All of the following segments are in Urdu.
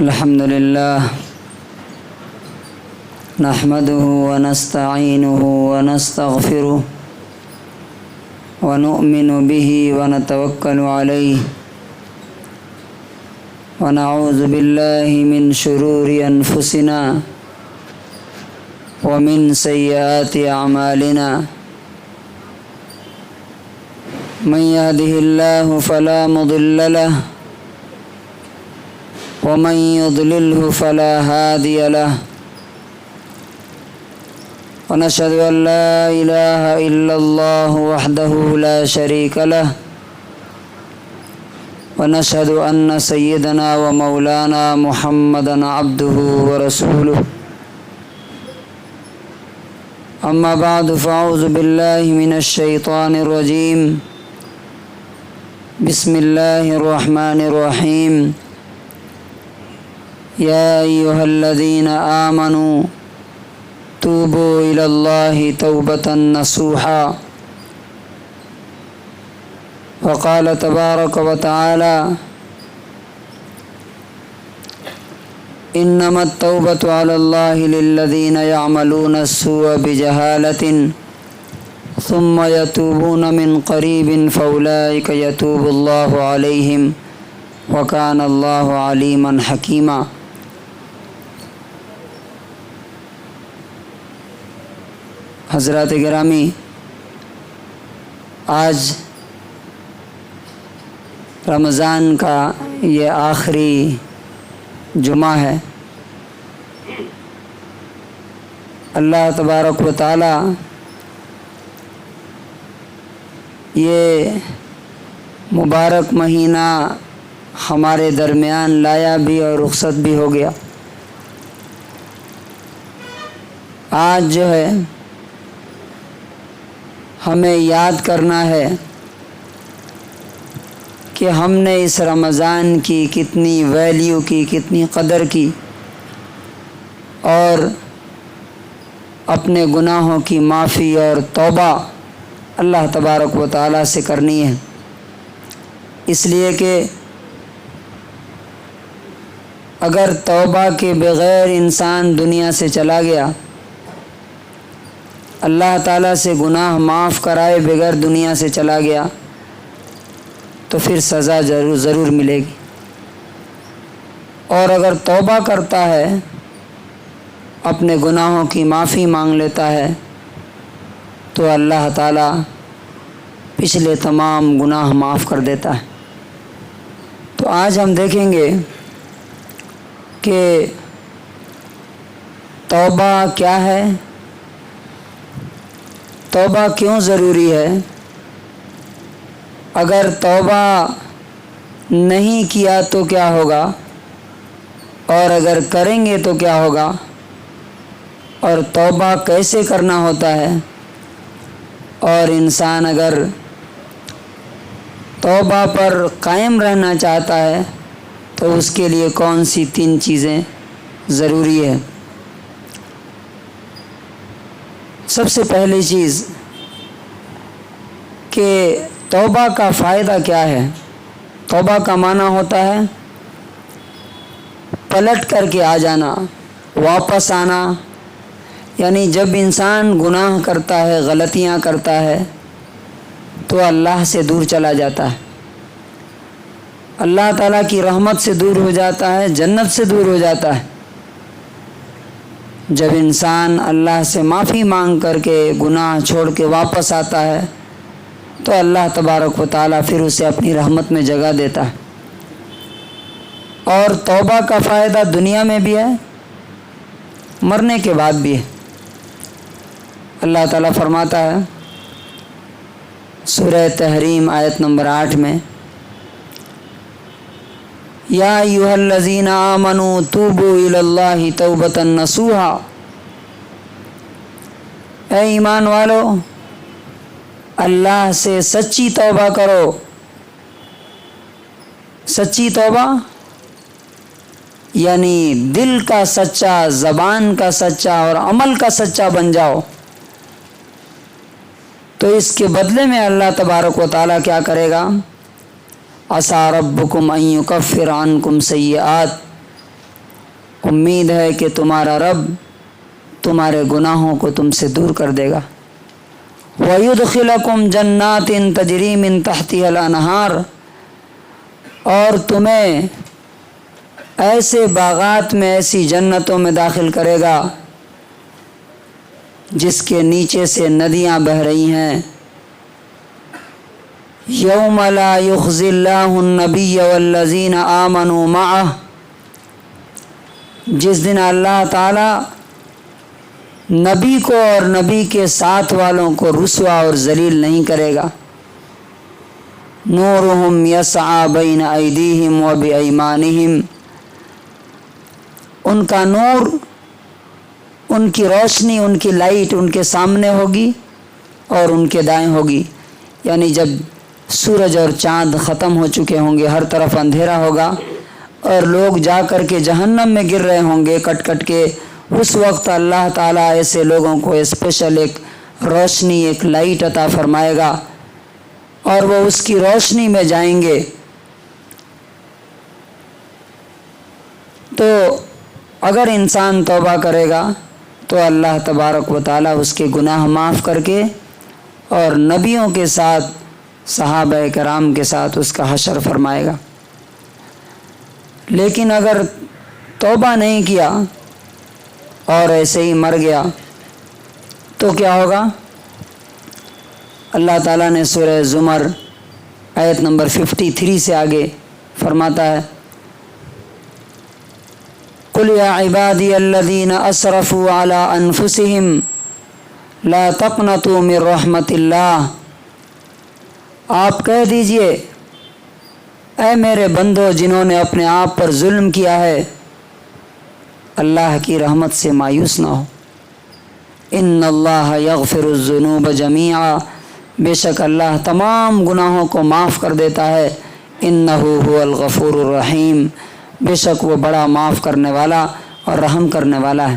الحمد لله نحمده ونستعينه ونستغفره ونؤمن به ونتوكل عليه ونعوذ بالله من شرور أنفسنا ومن سيئات أعمالنا من يهده الله فلا مضل له ومن يضلله فلا هادي له ونشهد أن لا إله إلا الله وحده لا شريك له ونشهد أن سيدنا ومولانا محمدا عبده ورسوله أما بعد فأعوذ بالله من الشيطان الرجيم بسم الله الرحمن الرحيم يا أيها الذين آمنوا توبوا إلى الله توبة نصوحا وقال تبارك وتعالى إنما التوبة على الله للذين يعملون السوء بجهالة ثم يتوبون من قريب فأولئك يتوب الله عليهم وكان الله عليما حكيما۔ حضرات گرامی، آج رمضان کا یہ آخری جمعہ ہے۔ اللہ تبارک و تعالی یہ مبارک مہینہ ہمارے درمیان لایا بھی اور رخصت بھی ہو گیا۔ آج جو ہے ہمیں یاد کرنا ہے کہ ہم نے اس رمضان کی کتنی ویلیو کی، کتنی قدر کی، اور اپنے گناہوں کی معافی اور توبہ اللہ تبارک و تعالیٰ سے کرنی ہے، اس لیے کہ اگر توبہ کے بغیر انسان دنیا سے چلا گیا، اللہ تعالیٰ سے گناہ معاف کرائے بغیر دنیا سے چلا گیا، تو پھر سزا ضرور ملے گی۔ اور اگر توبہ کرتا ہے، اپنے گناہوں کی معافی مانگ لیتا ہے، تو اللہ تعالیٰ پچھلے تمام گناہ معاف کر دیتا ہے۔ تو آج ہم دیکھیں گے کہ توبہ کیا ہے، توبہ کیوں ضروری ہے، اگر توبہ نہیں کیا تو کیا ہوگا، اور اگر کریں گے تو کیا ہوگا، اور توبہ کیسے کرنا ہوتا ہے، اور انسان اگر توبہ پر قائم رہنا چاہتا ہے تو اس کے لیے کون سی 3 چیزیں ضروری ہے۔ سب سے پہلی چیز کہ توبہ کا فائدہ کیا ہے۔ توبہ کا معنی ہوتا ہے پلٹ کر کے آ جانا، واپس آنا، یعنی جب انسان گناہ کرتا ہے، غلطیاں کرتا ہے، تو اللہ سے دور چلا جاتا ہے، اللہ تعالیٰ کی رحمت سے دور ہو جاتا ہے، جنت سے دور ہو جاتا ہے۔ جب انسان اللہ سے معافی مانگ کر کے گناہ چھوڑ کے واپس آتا ہے تو اللہ تبارک و تعالیٰ پھر اسے اپنی رحمت میں جگہ دیتا ہے۔ اور توبہ کا فائدہ دنیا میں بھی ہے، مرنے کے بعد بھی ہے۔ اللہ تعالیٰ فرماتا ہے سورہ تحریم آیت نمبر 8 میں، یا ایھا الذین آمنوا توبوا الی اللہ توبۃ نصوحا، اے ایمان والو اللہ سے سچی توبہ کرو۔ سچی توبہ یعنی دل کا سچا، زبان کا سچا اور عمل کا سچا بن جاؤ، تو اس کے بدلے میں اللہ تبارک و تعالیٰ کیا کرے گا، عسیٰ ربکم ان یکفر عنکم سیئات، امید ہے کہ تمہارا رب تمہارے گناہوں کو تم سے دور کر دے گا۔ وَيُدْخِلَكُمْ جَنَّاتٍ تَجْرِي مِن تَحْتِهَا الْأَنْهَارُ، اور تمہیں ایسے باغات میں، ایسی جنتوں میں داخل کرے گا جس کے نیچے سے ندیاں بہہ رہی ہیں۔ یوم لا یخزی اللہ النبی والذین آمنوا معہ، جس دن اللہ تعالی نبی کو اور نبی کے ساتھ والوں کو رسوا اور ذلیل نہیں کرے گا۔ نورہم یسعی بین ایدیہم و بایمانہم، ان کا نور، ان کی روشنی، ان کی لائٹ ان کے سامنے ہوگی اور ان کے دائیں ہوگی، یعنی جب سورج اور چاند ختم ہو چکے ہوں گے، ہر طرف اندھیرا ہوگا اور لوگ جا کر کے جہنم میں گر رہے ہوں گے کٹ کٹ کے، اس وقت اللہ تعالیٰ ایسے لوگوں کو اسپیشل ایک روشنی، ایک لائٹ عطا فرمائے گا اور وہ اس کی روشنی میں جائیں گے۔ تو اگر انسان توبہ کرے گا تو اللہ تبارک و تعالیٰ اس کے گناہ معاف کر کے اور نبیوں کے ساتھ، صحابہ کرام کے ساتھ اس کا حشر فرمائے گا۔ لیکن اگر توبہ نہیں کیا اور ایسے ہی مر گیا تو کیا ہوگا؟ اللہ تعالیٰ نے سورہ زمر آیت نمبر 53 سے آگے فرماتا ہے، قُلْ يَا عِبَادِيَ الَّذِينَ أَسْرَفُوا عَلَىٰ أَنفُسِهِمْ لَا تَقْنَطُوا مِن رَحْمَةِ اللَّهِ، آپ کہہ دیجئے اے میرے بندو جنہوں نے اپنے آپ پر ظلم کیا ہے، اللہ کی رحمت سے مایوس نہ ہو۔ ان اللہ یغفر الذنوب جمیعا، بے شک اللہ تمام گناہوں کو معاف کر دیتا ہے۔ انہ هو الغفور الرحیم، بے شک وہ بڑا معاف کرنے والا اور رحم کرنے والا ہے۔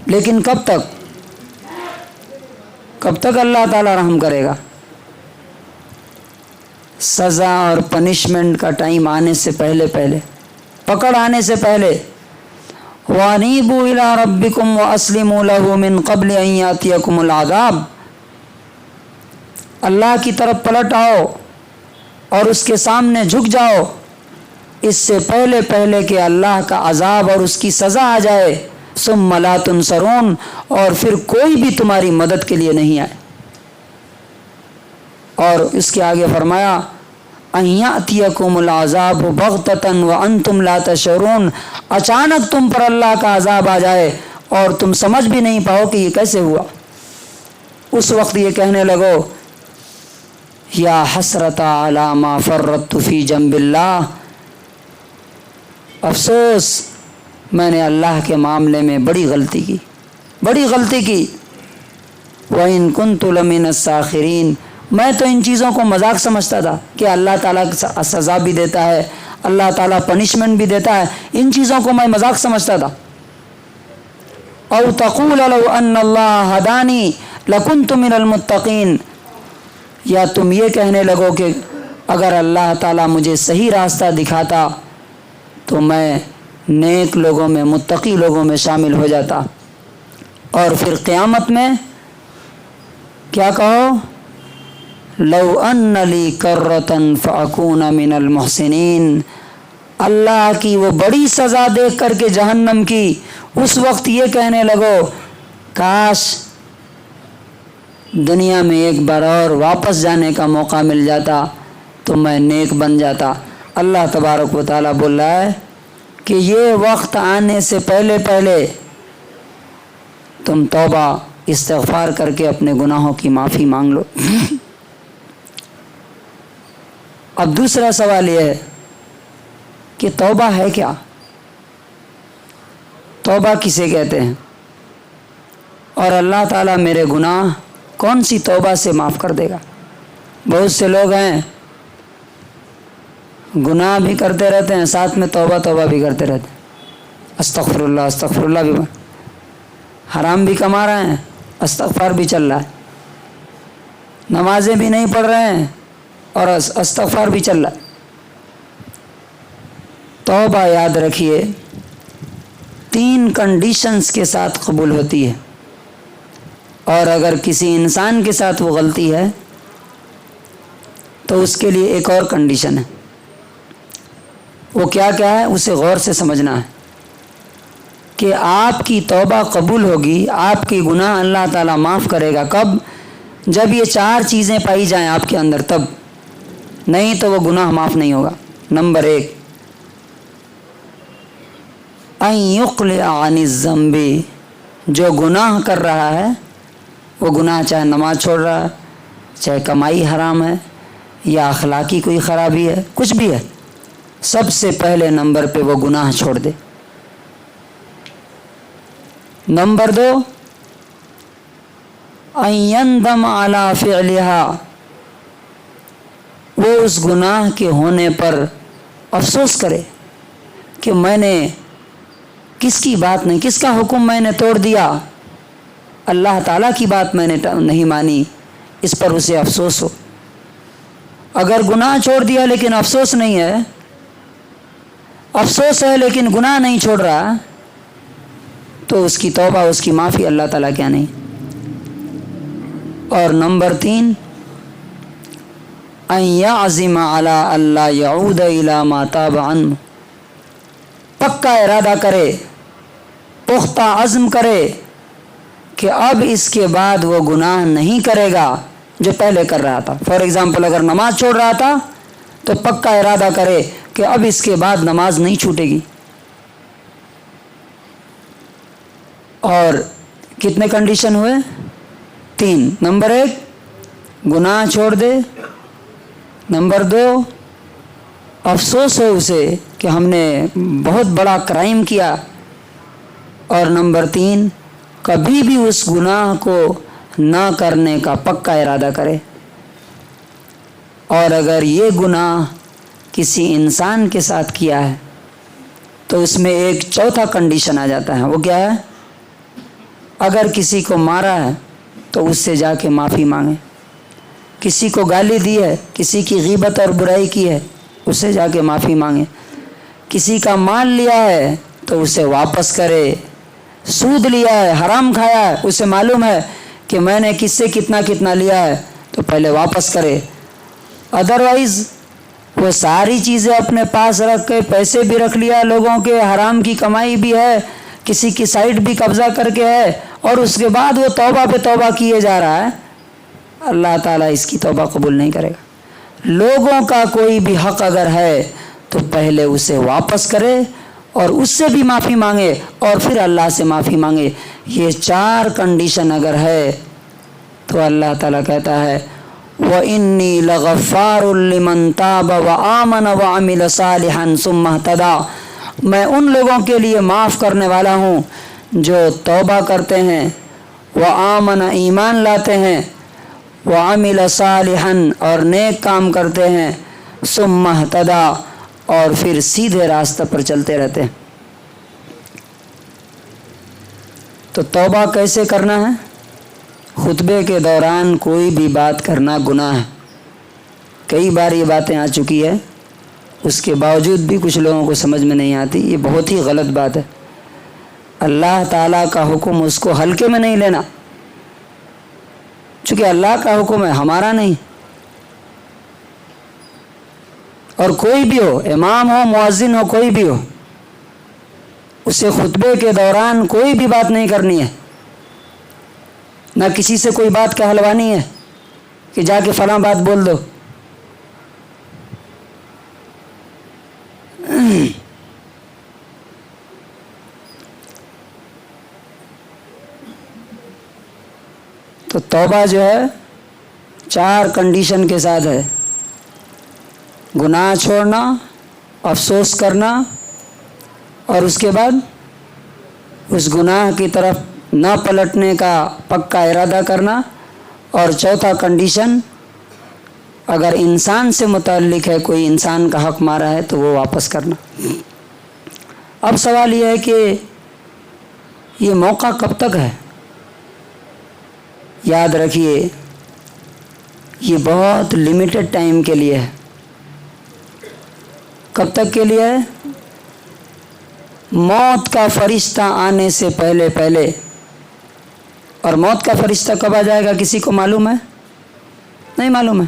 لیکن کب تک اللہ تعالی رحم کرے گا؟ سزا اور پنشمنٹ کا ٹائم آنے سے پہلے، پکڑ آنے سے پہلے۔ وَأَنِيبُوا إِلَىٰ رَبِّكُمْ وَأَسْلِمُوا لَهُ مِن قَبْلِ أَن يَأْتِيَكُمُ الْعَذَابُ، اللہ کی طرف پلٹ آؤ اور اس کے سامنے جھک جاؤ اس سے پہلے کہ اللہ کا عذاب اور اس کی سزا آ جائے۔ ثُمَّ لَا تُنصَرُونَ، اور پھر کوئی بھی تمہاری مدد کے لیے نہیں آئے۔ اور اس کے آگے فرمایا أَن يَأْتِيَكُمُ الْعَذَابُ بَغْتَةً وَأَنْتُمْ لَا تَشْعُرُونَ، اچانک تم پر اللہ کا عذاب آ جائے اور تم سمجھ بھی نہیں پاؤ کہ یہ کیسے ہوا۔ اس وقت یہ کہنے لگو یا حسرۃ علی ما فرطت فی جنب اللہ، افسوس میں نے اللہ کے معاملے میں بڑی غلطی کی۔ وَإِن كُنتُ لَمِنَ السَّاخِرِينَ، میں تو ان چیزوں کو مذاق سمجھتا تھا کہ اللہ تعالیٰ سزا بھی دیتا ہے، اللہ تعالیٰ پنشمنٹ بھی دیتا ہے، ان چیزوں کو میں مذاق سمجھتا تھا۔ او تقول لو ان اللہ ہدانی لکنت من المتقین، یا تم یہ کہنے لگو کہ اگر اللہ تعالیٰ مجھے صحیح راستہ دکھاتا تو میں نیک لوگوں میں، متقی لوگوں میں شامل ہو جاتا۔ اور پھر قیامت میں کیا کہو؟ لو ان لی کرۃ فاکون من المحسنین، اللہ کی وہ بڑی سزا دیکھ کر کے جہنم کی، اس وقت یہ کہنے لگو کاش دنیا میں ایک بار اور واپس جانے کا موقع مل جاتا تو میں نیک بن جاتا۔ اللہ تبارک و تعالیٰ بول رہا ہے کہ یہ وقت آنے سے پہلے تم توبہ استغفار کر کے اپنے گناہوں کی معافی مانگ لو۔ اب دوسرا سوال یہ ہے کہ توبہ ہے کیا؟ توبہ کسے کہتے ہیں؟ اور اللہ تعالیٰ میرے گناہ کون سی توبہ سے معاف کر دے گا؟ بہت سے لوگ ہیں گناہ بھی کرتے رہتے ہیں، ساتھ میں توبہ بھی کرتے رہتے ہیں، استغفر اللہ بھی، حرام بھی کما رہے ہیں، استغفار بھی چل رہا ہے، نمازیں بھی نہیں پڑھ رہے ہیں اور استغفار بھی چل رہا ہے۔ توبہ یاد رکھیے 3 کنڈیشنز کے ساتھ قبول ہوتی ہے، اور اگر کسی انسان کے ساتھ وہ غلطی ہے تو اس کے لیے ایک اور کنڈیشن ہے۔ وہ کیا ہے اسے غور سے سمجھنا ہے کہ آپ کی توبہ قبول ہوگی، آپ کی گناہ اللہ تعالیٰ معاف کرے گا کب؟ جب یہ 4 چیزیں پائی جائیں آپ کے اندر، تب، نہیں تو وہ گناہ معاف نہیں ہوگا۔ نمبر 1، ان یقلع عن الذنب، جو گناہ کر رہا ہے، وہ گناہ چاہے نماز چھوڑ رہا ہے، چاہے کمائی حرام ہے، یا اخلاقی کوئی خرابی ہے، کچھ بھی ہے، سب سے پہلے نمبر پہ وہ گناہ چھوڑ دے۔ نمبر 2، ان یندم علی فعلها، وہ اس گناہ کے ہونے پر افسوس کرے کہ میں نے کس کی بات نہیں، کس کا حکم میں نے توڑ دیا، اللہ تعالیٰ کی بات میں نے نہیں مانی، اس پر اسے افسوس ہو۔ اگر گناہ چھوڑ دیا لیکن افسوس نہیں ہے، افسوس ہے لیکن گناہ نہیں چھوڑ رہا، تو اس کی توبہ، اس کی معافی اللہ تعالیٰ کیا نہیں۔ اور نمبر 3، ان یعزم علی الا یعود الی ما تاب عنہ، پکا ارادہ کرے، پختہ عزم کرے کہ اب اس کے بعد وہ گناہ نہیں کرے گا جو پہلے کر رہا تھا۔ فار ایگزامپل، اگر نماز چھوڑ رہا تھا تو پکا ارادہ کرے کہ اب اس کے بعد نماز نہیں چھوٹے گی۔ اور کتنے کنڈیشن ہوئے؟ 3۔ نمبر 1، گناہ چھوڑ دے۔ نمبر 2، افسوس ہو اسے کہ ہم نے بہت بڑا کرائم کیا۔ اور نمبر 3، کبھی بھی اس گناہ کو نہ کرنے کا پکا ارادہ کرے۔ اور اگر یہ گناہ کسی انسان کے ساتھ کیا ہے تو اس میں ایک چوتھا کنڈیشن آ جاتا ہے۔ وہ کیا ہے؟ اگر کسی کو مارا ہے تو اس سے جا کے معافی مانگے، کسی کو گالی دی ہے، کسی کی غیبت اور برائی کی ہے، اس سے جا کے معافی مانگے، کسی کا مال لیا ہے تو اسے واپس کرے، سود لیا ہے، حرام کھایا ہے، اسے معلوم ہے کہ میں نے کس سے کتنا کتنا لیا ہے تو پہلے واپس کرے۔ ادروائز وہ ساری چیزیں اپنے پاس رکھ کے، پیسے بھی رکھ لیا لوگوں کے، حرام کی کمائی بھی ہے، کسی کی سائٹ بھی قبضہ کر کے ہے، اور اس کے بعد وہ توبہ پہ توبہ کیے جا رہا ہے، اللہ تعالیٰ اس کی توبہ قبول نہیں کرے گا۔ لوگوں کا کوئی بھی حق اگر ہے تو پہلے اسے واپس کرے اور اس سے بھی معافی مانگے اور پھر اللہ سے معافی مانگے۔ یہ 4 کنڈیشن اگر ہے تو اللہ تعالیٰ کہتا ہے وَإِنِّي لَغَفَّارٌ لِمَن تَابَ وَآمَنَ وَعَمِلَ صَالِحًا ثُمَّ اهْتَدَىٰ، میں ان لوگوں کے لیے معاف کرنے والا ہوں جو توبہ کرتے ہیں، وَآمَنَ ایمان لاتے ہیں، وَعَمِلَ صَالِحًا اور نیک کام کرتے ہیں، ثُمَّ اهْتَدَىٰ اور پھر سیدھے راستہ پر چلتے رہتے ہیں۔ تو توبہ کیسے کرنا ہے؟ خطبے کے دوران کوئی بھی بات کرنا گناہ ہے۔ کئی بار یہ باتیں آ چکی ہے، اس کے باوجود بھی کچھ لوگوں کو سمجھ میں نہیں آتی۔ یہ بہت ہی غلط بات ہے۔ اللہ تعالیٰ کا حکم اس کو ہلکے میں نہیں لینا، چونکہ اللہ کا حکم ہے، ہمارا نہیں۔ اور کوئی بھی ہو، امام ہو، مؤذن ہو، کوئی بھی ہو، اسے خطبے کے دوران کوئی بھی بات نہیں کرنی ہے، نہ کسی سے کوئی بات کہلوانی ہے کہ جا کے فلاں بات بول دو۔ تو توبہ جو ہے 4 کنڈیشن کے ساتھ ہے: گناہ چھوڑنا، افسوس کرنا، اور اس کے بعد اس گناہ کی طرف نہ پلٹنے کا پکا ارادہ کرنا، اور چوتھا کنڈیشن اگر انسان سے متعلق ہے، کوئی انسان کا حق مارا ہے تو وہ واپس کرنا۔ اب سوال یہ ہے کہ یہ موقع کب تک ہے؟ یاد رکھیے یہ بہت لمیٹڈ ٹائم کے لیے ہے۔ کب تک کے لیے ہے؟ موت کا فرشتہ آنے سے پہلے پہلے. اور موت کا فرشتہ کب آ جائے گا کسی کو معلوم ہے؟ نہیں معلوم ہے.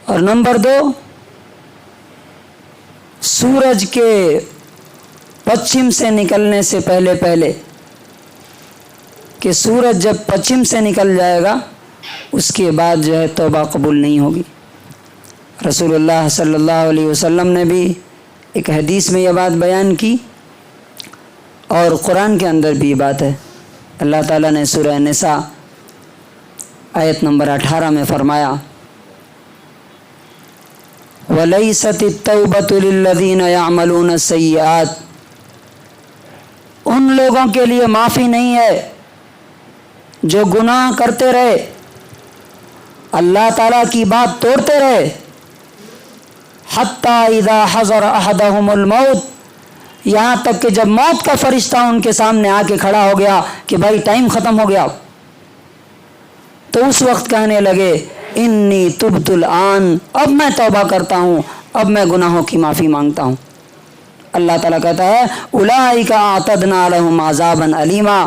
اور نمبر 2، سورج کے پچھم سے نکلنے سے پہلے پہلے، کہ سورج جب پچھم سے نکل جائے گا اس کے بعد جو ہے توبہ قبول نہیں ہوگی. رسول اللہ صلی اللہ علیہ وسلم نے بھی ایک حدیث میں یہ بات بیان کی، اور قرآن کے اندر بھی یہ بات ہے. اللہ تعالیٰ نے سورہ نساء آیت نمبر 18 میں فرمایا وَلَيْسَتِ التَّوْبَةُ لِلَّذِينَ يَعْمَلُونَ السَّيِّئَاتِ، ان لوگوں کے لیے معافی نہیں ہے جو گناہ کرتے رہے، اللہ تعالیٰ کی بات توڑتے رہے. حَتَّى إِذَا حَضَرَ أَحَدَهُمُ الْمَوْتُ، یہاں تک کہ جب موت کا فرشتہ ان کے سامنے آ کے کھڑا ہو گیا کہ بھائی ٹائم ختم ہو گیا، تو اس وقت کہنے لگے انی تبت الآن، اب میں توبہ کرتا ہوں، اب میں گناہوں کی معافی مانگتا ہوں. اللہ تعالیٰ کہتا ہے اولئک اعتدنا لهم عذابا علیما،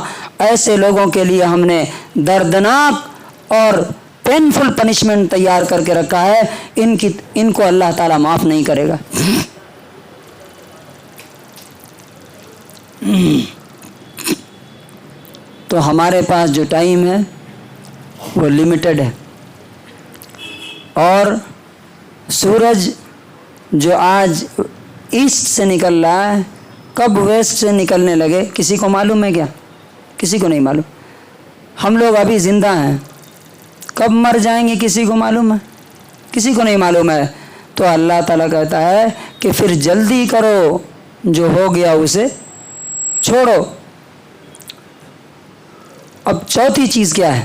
ایسے لوگوں کے لیے ہم نے دردناک اور پینفل پنشمنٹ تیار کر کے رکھا ہے، ان کو اللہ تعالیٰ معاف نہیں کرے گا. تو ہمارے پاس جو ٹائم ہے وہ لمیٹڈ ہے، اور سورج جو آج ایسٹ سے نکل رہا ہے کب ویسٹ سے نکلنے لگے کسی کو معلوم ہے کیا؟ کسی کو نہیں معلوم. ہم لوگ ابھی زندہ ہیں، کب مر جائیں گے کسی کو معلوم ہے؟ کسی کو نہیں معلوم ہے. تو اللہ تعالیٰ کہتا ہے کہ پھر جلدی کرو، جو ہو گیا اسے چھوڑو. اب چوتھی چیز کیا ہے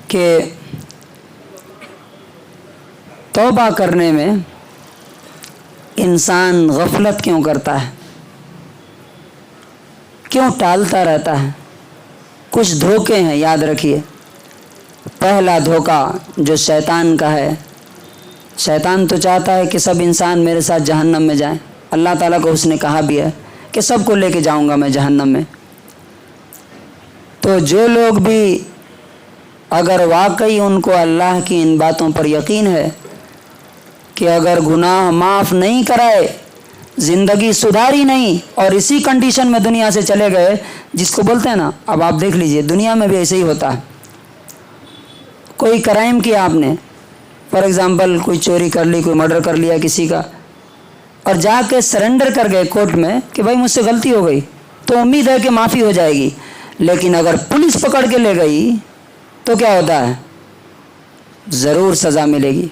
کہ توبہ کرنے میں انسان غفلت کیوں کرتا ہے، کیوں ٹالتا رہتا ہے؟ کچھ دھوکے ہیں، یاد رکھیے. پہلا دھوکہ جو شیطان کا ہے، شیطان تو چاہتا ہے کہ سب انسان میرے ساتھ جہنم میں جائیں. اللہ تعالیٰ کو اس نے کہا بھی ہے کہ سب کو لے کے جاؤں گا میں جہنم میں. تو جو لوگ بھی اگر واقعی ان کو اللہ کی ان باتوں پر یقین ہے کہ اگر گناہ معاف نہیں کرائے زندگی سدھاری نہیں اور اسی کنڈیشن میں دنیا سے چلے گئے، جس کو بولتے ہیں نا، اب آپ دیکھ لیجئے دنیا میں بھی ایسے ہی ہوتا ہے. کوئی کرائم کیا آپ نے، فار ایگزامپل کوئی چوری کر لی، کوئی مرڈر کر لیا کسی کا، اور جا کے سرنڈر کر گئے کورٹ میں کہ بھائی مجھ سے غلطی ہو گئی، تو امید ہے کہ معافی ہو جائے گی. لیکن اگر پولیس پکڑ کے لے گئی تو کیا ہوتا ہے؟ ضرور سزا ملے گی،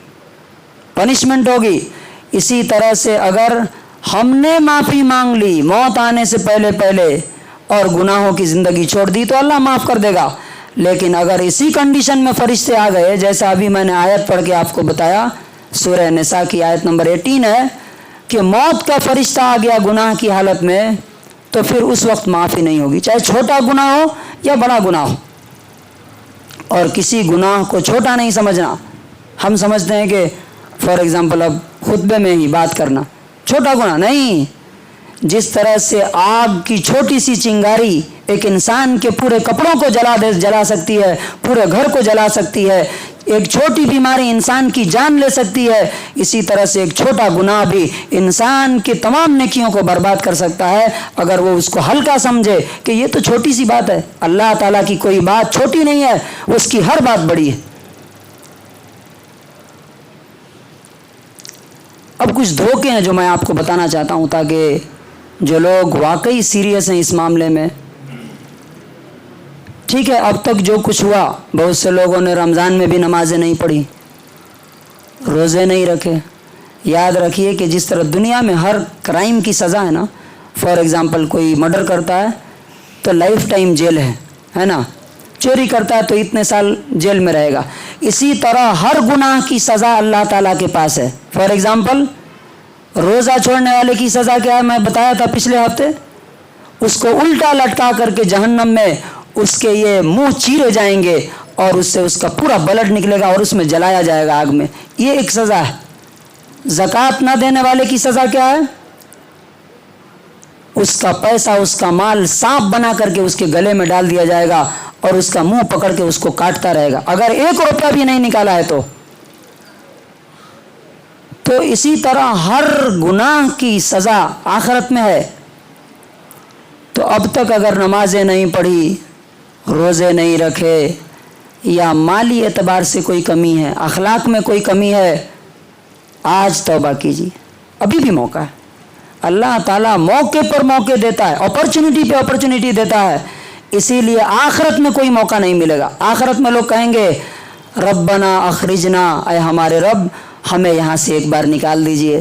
پنشمنٹ ہوگی. اسی طرح سے اگر ہم نے معافی مانگ لی موت آنے سے پہلے پہلے اور گناہوں کی زندگی چھوڑ دی تو اللہ معاف کر دے گا. لیکن اگر اسی کنڈیشن میں فرشتے آ گئے، جیسا ابھی میں نے آیت پڑھ کے آپ کو بتایا، سورہ نساء کی آیت نمبر 18 ہے کہ موت کا فرشتہ آ گیا گناہ کی حالت میں، تو پھر اس وقت معافی نہیں ہوگی، چاہے چھوٹا گناہ ہو یا بڑا گناہ ہو. اور کسی گناہ کو چھوٹا نہیں سمجھنا. ہم سمجھتے ہیں کہ فار ایگزامپل اب خطبے میں ہی بات کرنا چھوٹا گناہ نہیں. جس طرح سے آگ کی چھوٹی سی چنگاری ایک انسان کے پورے کپڑوں کو جلا سکتی ہے، پورے گھر کو جلا سکتی ہے، ایک چھوٹی بیماری انسان کی جان لے سکتی ہے، اسی طرح سے ایک چھوٹا گناہ بھی انسان کی تمام نیکیوں کو برباد کر سکتا ہے اگر وہ اس کو ہلکا سمجھے کہ یہ تو چھوٹی سی بات ہے. اللہ تعالیٰ کی کوئی بات چھوٹی نہیں ہے، اس کی ہر بات بڑی ہے. اب کچھ دھوکے ہیں جو میں آپ کو بتانا چاہتا ہوں تاکہ جو لوگ واقعی سیریس ہیں اس معاملے میں. ٹھیک ہے، اب تک جو کچھ ہوا، بہت سے لوگوں نے رمضان میں بھی نمازیں نہیں پڑھی، روزے نہیں رکھے. یاد رکھیے کہ جس طرح دنیا میں ہر کرائم کی سزا ہے نا، فار ایگزامپل کوئی مرڈر کرتا ہے تو لائف ٹائم جیل ہے نا، چوری کرتا ہے تو اتنے سال جیل میں رہے گا. اسی طرح ہر گناہ کی سزا اللہ تعالیٰ کے پاس ہے. فار ایگزامپل روزہ چھوڑنے والے کی سزا کیا ہے؟ میں بتایا تھا پچھلے ہفتے، اس کو الٹا لٹکا کر کے جہنم میں اس کے یہ منہ چیرے جائیں گے اور اس سے اس کا پورا بلڈ نکلے گا اور اس میں جلایا جائے گا آگ میں. یہ ایک سزا ہے. زکوٰۃ نہ دینے والے کی سزا کیا ہے؟ اس کا پیسہ اس کا مال سانپ بنا کر کے اس کے گلے میں ڈال دیا جائے گا اور اس کا منہ پکڑ کے اس کو کاٹتا رہے گا اگر 1 روپیہ بھی نہیں نکالا ہے تو اسی طرح ہر گناہ کی سزا آخرت میں ہے. تو اب تک اگر نمازیں نہیں پڑھی، روزے نہیں رکھے، یا مالی اعتبار سے کوئی کمی ہے، اخلاق میں کوئی کمی ہے، آج توبہ کیجیے، ابھی بھی موقع ہے. اللہ تعالیٰ موقع پر موقع دیتا ہے، اپرچونٹی پہ اپرچونٹی دیتا ہے. اسی لیے آخرت میں کوئی موقع نہیں ملے گا. آخرت میں لوگ کہیں گے ربنا اخرجنا، اے ہمارے رب ہمیں یہاں سے ایک بار نکال دیجئے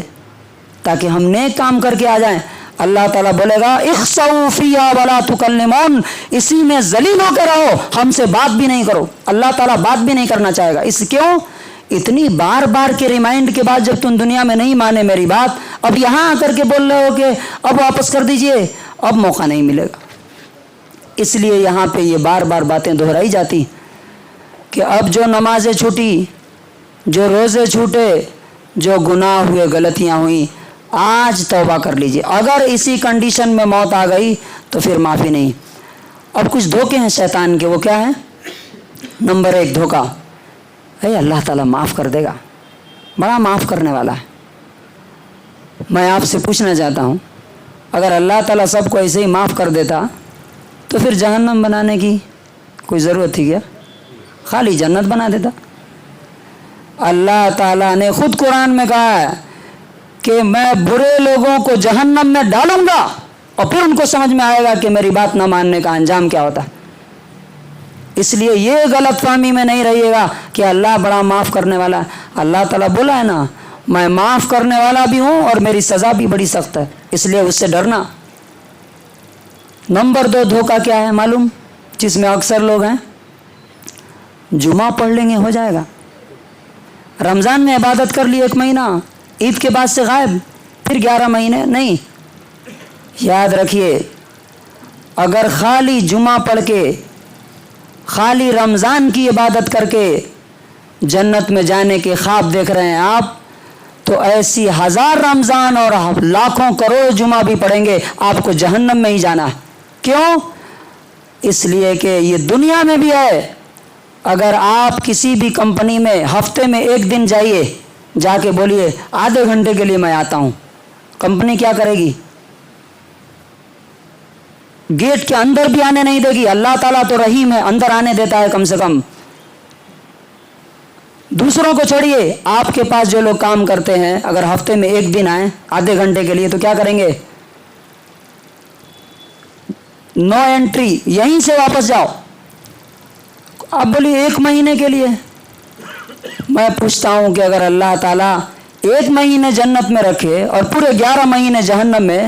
تاکہ ہم نیک کام کر کے آ جائیں. اللہ تعالیٰ بولے گا اخسؤوا فیہا ولا تکلمون، اسی میں ذلیل ہو کے رہو، ہم سے بات بھی نہیں کرو. اللہ تعالیٰ بات بھی نہیں کرنا چاہے گا. اس کیوں؟ اتنی بار بار کے ریمائنڈ کے بعد جب تم دنیا میں نہیں مانے میری بات، اب یہاں آ کر کے بول رہے ہو کہ اب واپس کر دیجئے، اب موقع نہیں ملے گا. اس لیے یہاں پہ یہ بار بار باتیں دہرائی جاتی کہ اب جو نمازیں چھوٹی، جو روزے چھوٹے، جو گناہ ہوئے، غلطیاں ہوئیں، آج توبہ کر لیجئے. اگر اسی کنڈیشن میں موت آ گئی تو پھر معافی نہیں. اب کچھ دھوکے ہیں شیطان کے، وہ کیا ہیں؟ نمبر 1 دھوکہ، اے اللہ تعالیٰ معاف کر دے گا، بڑا معاف کرنے والا ہے. میں آپ سے پوچھنا چاہتا ہوں، اگر اللہ تعالیٰ سب کو ایسے ہی معاف کر دیتا تو پھر جہنم بنانے کی کوئی ضرورت تھی کیا؟ خالی جنت بنا دیتا. اللہ تعالیٰ نے خود قرآن میں کہا ہے کہ میں برے لوگوں کو جہنم میں ڈالوں گا اور پھر ان کو سمجھ میں آئے گا کہ میری بات نہ ماننے کا انجام کیا ہوتا ہے. اس لیے یہ غلط فہمی میں نہیں رہیے گا کہ اللہ بڑا معاف کرنے والا ہے. اللہ تعالیٰ بولا ہے نا، میں معاف کرنے والا بھی ہوں اور میری سزا بھی بڑی سخت ہے، اس لیے اس سے ڈرنا. نمبر 2 دھوکہ کیا ہے معلوم؟ جس میں اکثر لوگ ہیں، جمعہ پڑھ لیں گے ہو جائے گا، رمضان میں عبادت کر لی 1 مہینہ، عید کے بعد سے غائب، پھر 11 مہینے نہیں. یاد رکھیے، اگر خالی جمعہ پڑھ کے، خالی رمضان کی عبادت کر کے جنت میں جانے کے خواب دیکھ رہے ہیں آپ، تو ایسی 1000 رمضان اور لاکھوں کروڑ جمعہ بھی پڑھیں گے، آپ کو جہنم میں ہی جانا ہے. کیوں؟ اس لیے کہ یہ دنیا میں بھی ہے. اگر آپ کسی بھی کمپنی میں ہفتے میں 1 دن جائیے، جا کے بولیے آدھے گھنٹے کے لیے میں آتا ہوں، کمپنی کیا کرے گی؟ گیٹ کے اندر بھی آنے نہیں دے گی. اللہ تعالیٰ تو رحیم ہے، اندر آنے دیتا ہے کم سے کم. دوسروں کو چھوڑیے، آپ کے پاس جو لوگ کام کرتے ہیں اگر ہفتے میں 1 دن آئیں آدھے گھنٹے کے لیے تو کیا کریں گے؟ نو انٹری، یہیں سے واپس جاؤ. اب بولیے 1 مہینے کے لیے. میں پوچھتا ہوں کہ اگر اللہ تعالیٰ 1 مہینے جنت میں رکھے اور پورے 11 مہینے جہنم میں،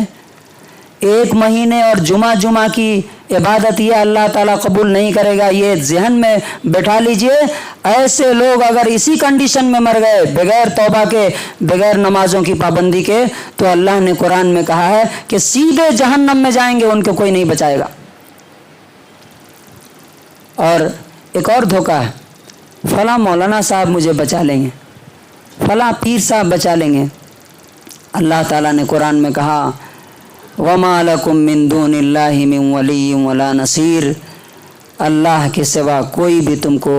1 مہینے اور جمعہ کی عبادت یہ اللہ تعالیٰ قبول نہیں کرے گا. یہ ذہن میں بٹھا لیجئے. ایسے لوگ اگر اسی کنڈیشن میں مر گئے، بغیر توبہ کے، بغیر نمازوں کی پابندی کے، تو اللہ نے قرآن میں کہا ہے کہ سیدھے جہنم میں جائیں گے، ان کو کوئی نہیں بچائے گا. اور ایک اور دھوکہ ہے، فلاں مولانا صاحب مجھے بچا لیں گے، فلاں پیر صاحب بچا لیں گے. اللہ تعالیٰ نے قرآن میں کہا وَمَا لَكُم مِّن دُونِ اللَّهِ مِن وَلِيٍّ وَلَا نَصِيرٍ، اللہ کے سوا کوئی بھی تم کو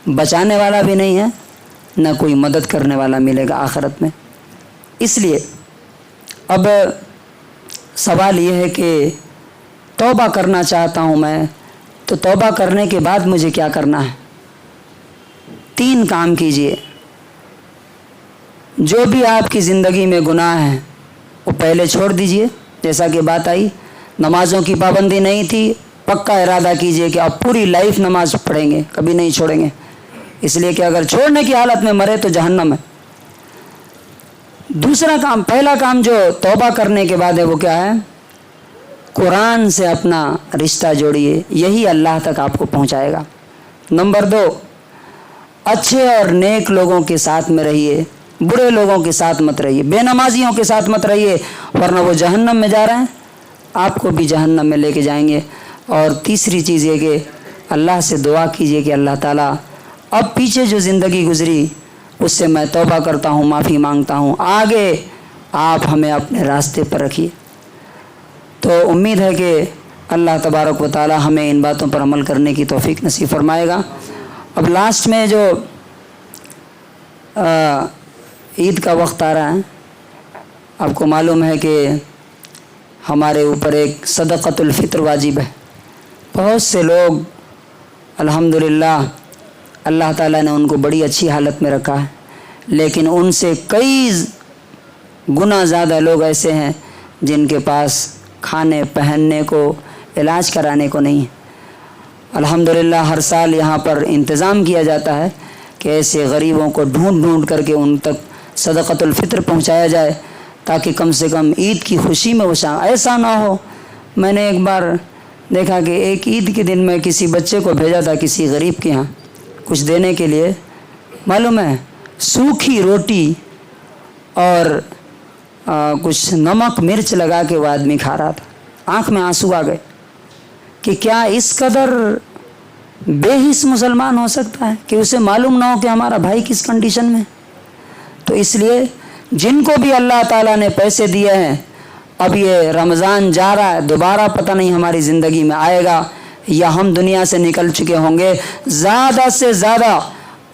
بچانے والا بھی نہیں ہے، نہ کوئی مدد کرنے والا ملے گا آخرت میں. اس لیے اب سوال یہ ہے کہ توبہ کرنا چاہتا ہوں میں، تو توبہ کرنے کے بعد مجھے کیا کرنا ہے؟ 3 کام کیجئے. جو بھی آپ کی زندگی میں گناہ ہیں وہ پہلے چھوڑ دیجئے. جیسا کہ بات آئی، نمازوں کی پابندی نہیں تھی، پکا ارادہ کیجئے کہ آپ پوری لائف نماز پڑھیں گے، کبھی نہیں چھوڑیں گے. اس لیے کہ اگر چھوڑنے کی حالت میں مرے تو جہنم ہے. دوسرا کام، پہلا کام جو توبہ کرنے کے بعد ہے وہ کیا ہے؟ قرآن سے اپنا رشتہ جوڑیے، یہی اللہ تک آپ کو پہنچائے گا. نمبر 2، اچھے اور نیک لوگوں کے ساتھ میں رہیے، برے لوگوں کے ساتھ مت رہیے، بے نمازیوں کے ساتھ مت رہیے، ورنہ وہ جہنم میں جا رہے ہیں، آپ کو بھی جہنم میں لے کے جائیں گے. اور تیسری چیز یہ کہ اللہ سے دعا کیجئے کہ اللہ تعالیٰ اب پیچھے جو زندگی گزری اس سے میں توبہ کرتا ہوں، معافی مانگتا ہوں، آگے آپ ہمیں اپنے راستے پر رکھیے. تو امید ہے کہ اللہ تبارک و تعالی ہمیں ان باتوں پر عمل کرنے کی توفیق نصیب فرمائے گا۔ اب لاسٹ میں جو عید کا وقت آ رہا ہے، آپ کو معلوم ہے کہ ہمارے اوپر ایک صدقۃ الفطر واجب ہے۔ بہت سے لوگ الحمدللہ اللہ تعالیٰ نے ان کو بڑی اچھی حالت میں رکھا ہے، لیکن ان سے کئی گنا زیادہ لوگ ایسے ہیں جن کے پاس کھانے پہننے کو، علاج کرانے کو نہیں ہے۔ الحمدللہ ہر سال یہاں پر انتظام کیا جاتا ہے کہ ایسے غریبوں کو ڈھونڈ ڈھونڈ کر کے ان تک صدقۃ الفطر پہنچایا جائے، تاکہ کم سے کم عید کی خوشی میں وہ ایسا نہ ہو۔ میں نے ایک بار دیکھا کہ ایک عید کے دن میں کسی بچے کو بھیجا تھا کسی غریب کے ہاں کچھ دینے کے لیے، معلوم ہے سوکھی روٹی اور کچھ نمک مرچ لگا کے وہ آدمی کھا رہا تھا۔ آنکھ میں آنسو آ گئے کہ کیا اس قدر بے حس مسلمان ہو سکتا ہے کہ اسے معلوم نہ ہو کہ ہمارا بھائی کس کنڈیشن میں۔ تو اس لیے جن کو بھی اللہ تعالیٰ نے پیسے دیے ہیں، اب یہ رمضان جا رہا ہے، دوبارہ پتہ نہیں ہماری زندگی میں آئے گا یا ہم دنیا سے نکل چکے ہوں گے، زیادہ سے زیادہ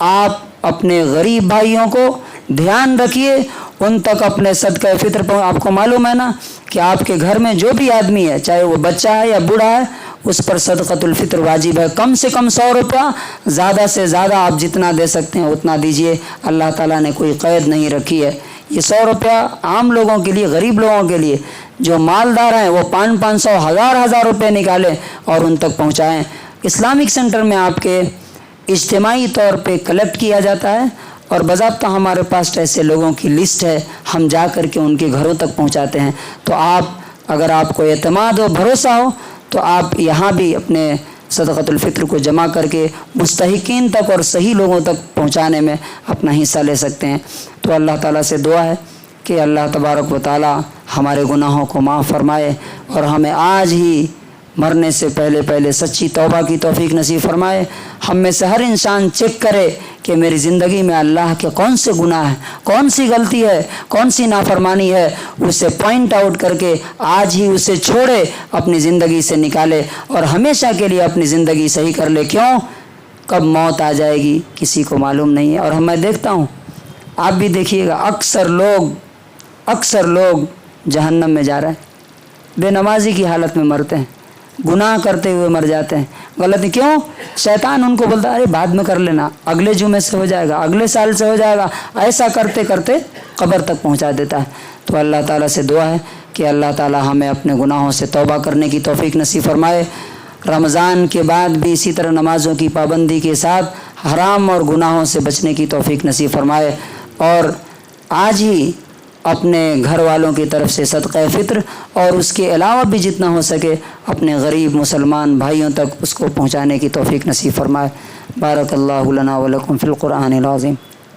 آپ اپنے غریب بھائیوں کو دھیان رکھیے، ان تک اپنے صدقہ فطر آپ کو معلوم ہے نا کہ آپ کے گھر میں جو بھی آدمی ہے، چاہے وہ بچہ ہے یا بوڑھا ہے، اس پر صدقۃ الفطر واجب ہے۔ کم سے کم 100 روپیہ، زیادہ سے زیادہ آپ جتنا دے سکتے ہیں اتنا دیجئے۔ اللہ تعالیٰ نے کوئی قید نہیں رکھی ہے۔ یہ 100 روپیہ عام لوگوں کے لیے، غریب لوگوں کے لیے، جو مالدار ہیں وہ 500 ہزار روپے نکالیں اور ان تک پہنچائیں۔ اسلامک سینٹر میں آپ کے اجتماعی طور پہ کلیکٹ کیا جاتا ہے، اور باضابطہ ہمارے پاس ایسے لوگوں کی لسٹ ہے، ہم جا کر کے ان کے گھروں تک پہنچاتے ہیں۔ تو آپ اگر آپ کو اعتماد ہو، بھروسہ ہو، تو آپ یہاں بھی اپنے صدقۃ الفطر کو جمع کر کے مستحقین تک اور صحیح لوگوں تک پہنچانے میں اپنا حصہ لے سکتے ہیں۔ تو اللہ تعالیٰ سے دعا ہے کہ اللہ تبارک و تعالیٰ ہمارے گناہوں کو معاف فرمائے اور ہمیں آج ہی مرنے سے پہلے سچی توبہ کی توفیق نصیب فرمائے۔ ہم میں سے ہر انسان چیک کرے کہ میری زندگی میں اللہ کے کون سے گناہ ہیں، کون سی غلطی ہے، کون سی نافرمانی ہے، اسے پوائنٹ آؤٹ کر کے آج ہی اسے چھوڑے، اپنی زندگی سے نکالے اور ہمیشہ کے لیے اپنی زندگی صحیح کر لے۔ کیوں؟ کب موت آ جائے گی کسی کو معلوم نہیں ہے۔ اور میں دیکھتا ہوں، آپ بھی دیکھیے گا، اکثر لوگ جہنم میں جا رہے ہیں، بے نمازی کی حالت میں مرتے ہیں، گناہ کرتے ہوئے مر جاتے ہیں۔ غلطی کیوں؟ شیطان ان کو بولتا ہے ارے بعد میں کر لینا، اگلے جمعے سے ہو جائے گا، اگلے سال سے ہو جائے گا، ایسا کرتے کرتے قبر تک پہنچا دیتا ہے۔ تو اللہ تعالیٰ سے دعا ہے کہ اللہ تعالیٰ ہمیں اپنے گناہوں سے توبہ کرنے کی توفیق نصیب فرمائے۔ رمضان کے بعد بھی اسی طرح نمازوں کی پابندی کے ساتھ حرام اور گناہوں سے بچنے کی توفیق نصیب فرمائے، اور آج ہی اپنے گھر والوں کی طرف سے صدقہ فطر اور اس کے علاوہ بھی جتنا ہو سکے اپنے غریب مسلمان بھائیوں تک اس کو پہنچانے کی توفیق نصیب فرمائے۔ بارک اللہ لنا ولکم فی القرآن العظیم۔